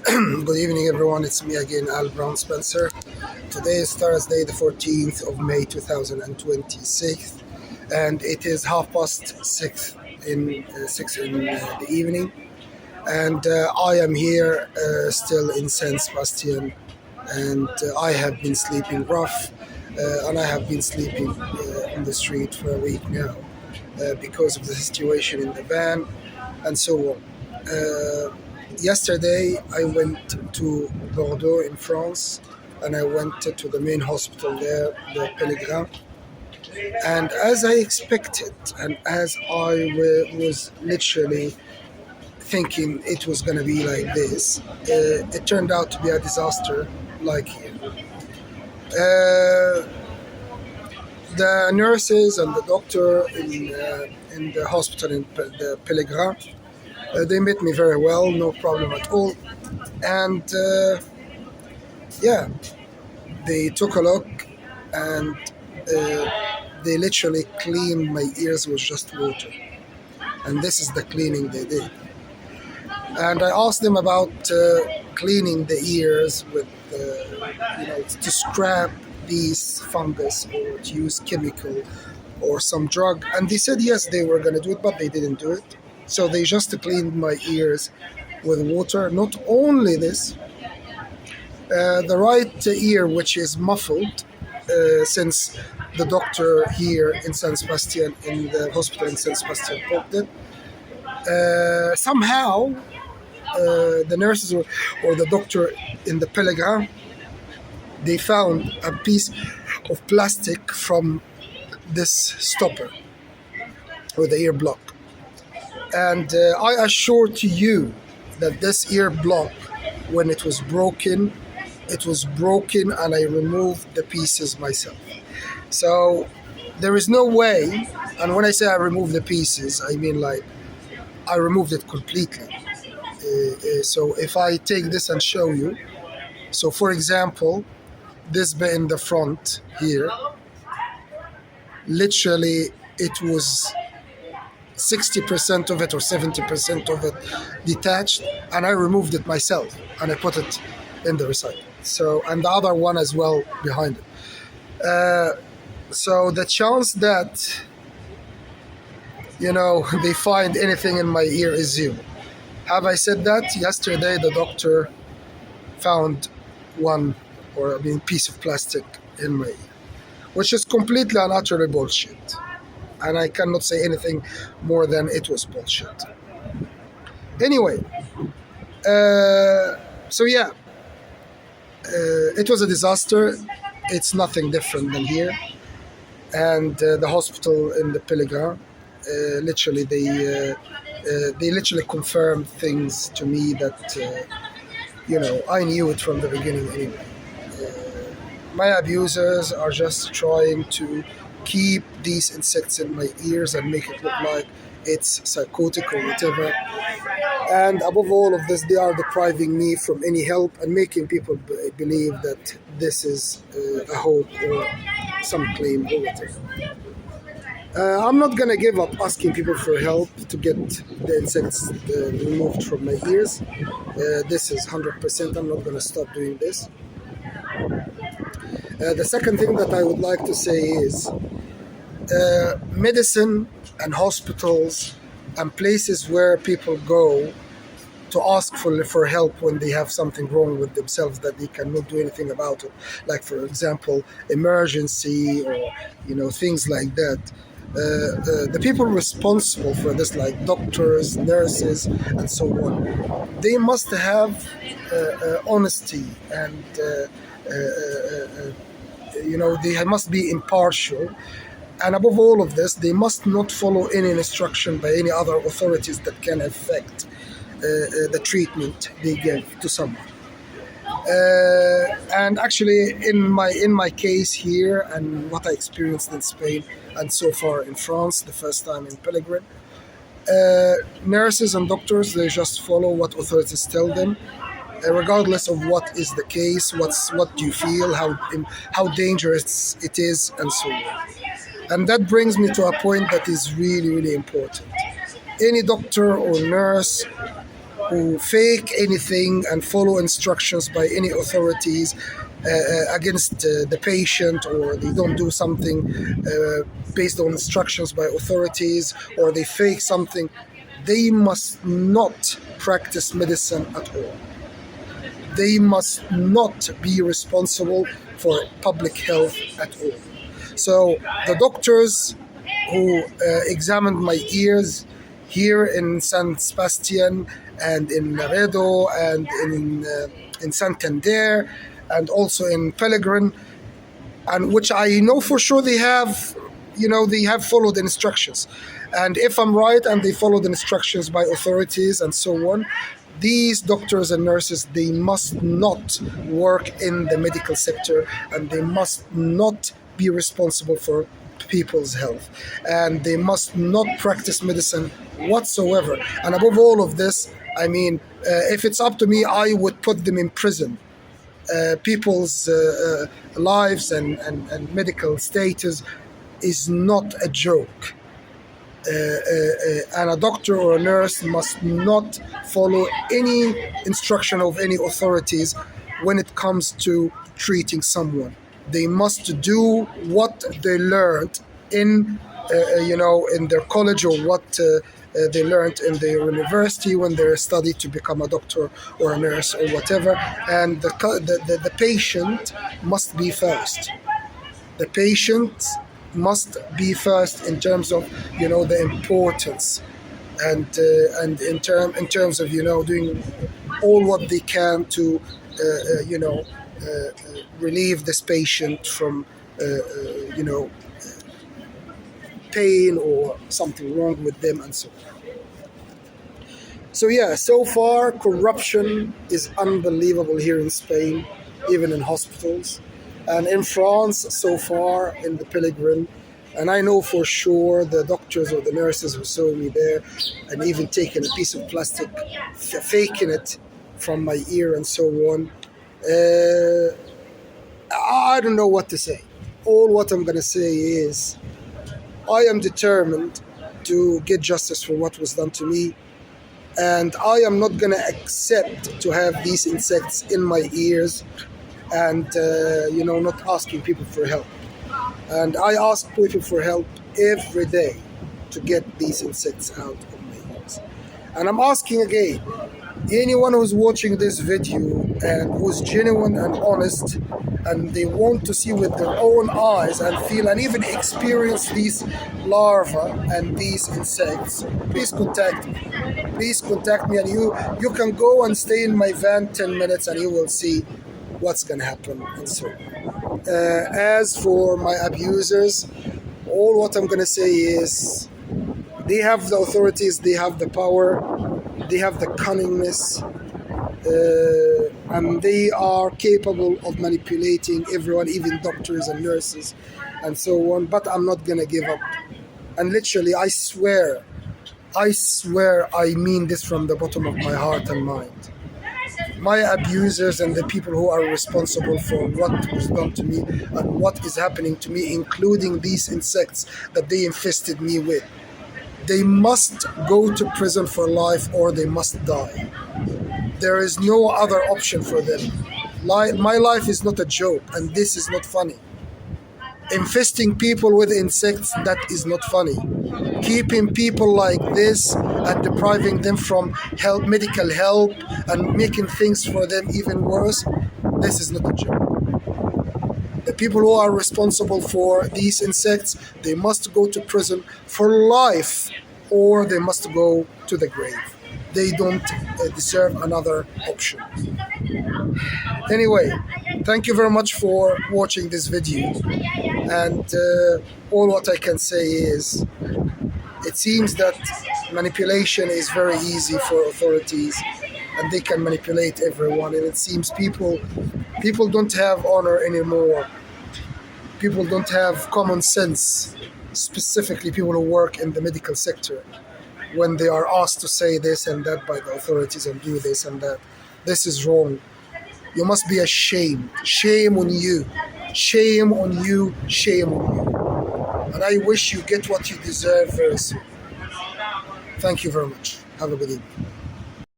Good evening, everyone. It's me again, Al Brown Spencer. Today is Thursday, the 14th of May 2026, and it is 6:30 in the evening. And I am here still in Saint Sebastian, and I have been sleeping rough, and I have been sleeping on the street for a week now because of the situation in the van and so on. Yesterday, I went to Bordeaux in France, and I went to the main hospital there, the Pellegrin. And as I expected, and as I was literally thinking it was going to be like this, it turned out to be a disaster like here. The nurses and the doctor in the hospital in the Pellegrin, they met me very well, no problem at all. And yeah, they took a look, and they literally cleaned my ears with just water. And this is the cleaning they did. And I asked them about cleaning the ears with, to scrap these fungus or to use chemical or some drug. And they said yes, they were going to do it, but they didn't do it. So they just cleaned my ears with water. Not only this, the right ear, which is muffled, since the doctor here in San Sebastian, in the hospital in San Sebastian, poked it. Somehow, the nurses or the doctor in the Pellegrin, they found a piece of plastic from this stopper or the ear block. And I assure to you that this ear block, when it was broken, and I removed the pieces myself. So there is no way, and when I say I removed the pieces, I mean like I removed it completely. So if I take this and show you, so for example, this bit in the front here, literally it was 60% of it or 70% of it detached, and I removed it myself and I put it in the recycle. So, and the other one as well behind it. So the chance that, they find anything in my ear is zero. Have I said that? Yesterday the doctor found piece of plastic in my ear, which is completely and utterly bullshit. And I cannot say anything more than it was bullshit. Anyway, so yeah, it was a disaster. It's nothing different than here. And the hospital in the Pellegrin, literally they literally confirmed things to me that I knew it from the beginning anyway. My abusers are just trying to keep these insects in my ears and make it look like it's psychotic or whatever. And above all of this, they are depriving me from any help and making people believe that this is a hope or some claim or whatever. I'm not going to give up asking people for help to get the insects removed from my ears. This is 100%. I'm not going to stop doing this. The second thing that I would like to say is medicine and hospitals and places where people go to ask for help when they have something wrong with themselves that they cannot do anything about it, like for example emergency or things like that. The people responsible for this, like doctors, nurses, and so on, they must have honesty and they must be impartial. And above all of this, they must not follow any instruction by any other authorities that can affect the treatment they give to someone. And actually, in my case here, and what I experienced in Spain and so far in France, the first time in Pellegrin, nurses and doctors, they just follow what authorities tell them, regardless of what is the case, what do you feel, how dangerous it is, and so on. And that brings me to a point that is really, really important. Any doctor or nurse who fake anything and follow instructions by any authorities against the patient, or they don't do something based on instructions by authorities, or they fake something, they must not practice medicine at all. They must not be responsible for public health at all. So the doctors who examined my ears here in San Sebastian and in Laredo and in Santander and also in Pellegrin, and which I know for sure they have, they have followed the instructions. And if I'm right and they follow the instructions by authorities and so on, these doctors and nurses, they must not work in the medical sector, and they must not be responsible for people's health, and they must not practice medicine whatsoever. And above all of this, I mean, if it's up to me, I would put them in prison. People's lives and medical status is not a joke. And a doctor or a nurse must not follow any instruction of any authorities when it comes to treating someone. They must do what they learned in their college, or what they learned in their university when they studied to become a doctor or a nurse or whatever. And the patient must be first. The patient must be first in terms of the importance, and in terms of doing all what they can to relieve this patient from pain or something wrong with them and so on. So yeah, so far corruption is unbelievable here in Spain, even in hospitals. And in France, so far, in the Pellegrin, and I know for sure the doctors or the nurses who saw me there and even taking a piece of plastic, faking it from my ear and so on. I don't know what to say. All what I'm going to say is I am determined to get justice for what was done to me. And I am not going to accept to have these insects in my ears and not asking people for help. And I ask people for help every day to get these insects out of my ears. And I'm asking again, anyone who's watching this video and who's genuine and honest, and they want to see with their own eyes and feel and even experience these larvae and these insects, please contact me. Please contact me, and you can go and stay in my van 10 minutes and you will see what's going to happen and so on. As for my abusers, all what I'm going to say is they have the authorities, they have the power, they have the cunningness, and they are capable of manipulating everyone, even doctors and nurses and so on. But I'm not going to give up. And literally, I swear, I mean this from the bottom of my heart and mind. My abusers and the people who are responsible for what was done to me and what is happening to me, including these insects that they infested me with, they must go to prison for life or they must die. There is no other option for them. My life is not a joke, and this is not funny. Infesting people with insects, that is not funny. Keeping people like this and depriving them from medical help and making things for them even worse, this is not a joke. The people who are responsible for these insects, they must go to prison for life or they must go to the grave. They don't deserve another option. Anyway, thank you very much for watching this video. And all what I can say is, it seems that manipulation is very easy for authorities and they can manipulate everyone. And it seems people don't have honor anymore. People don't have common sense, specifically people who work in the medical sector, when they are asked to say this and that by the authorities and do this and that. This is wrong. You must be ashamed. Shame on you. Shame on you. Shame on you. And I wish you get what you deserve very soon. Thank you very much. Have a good evening.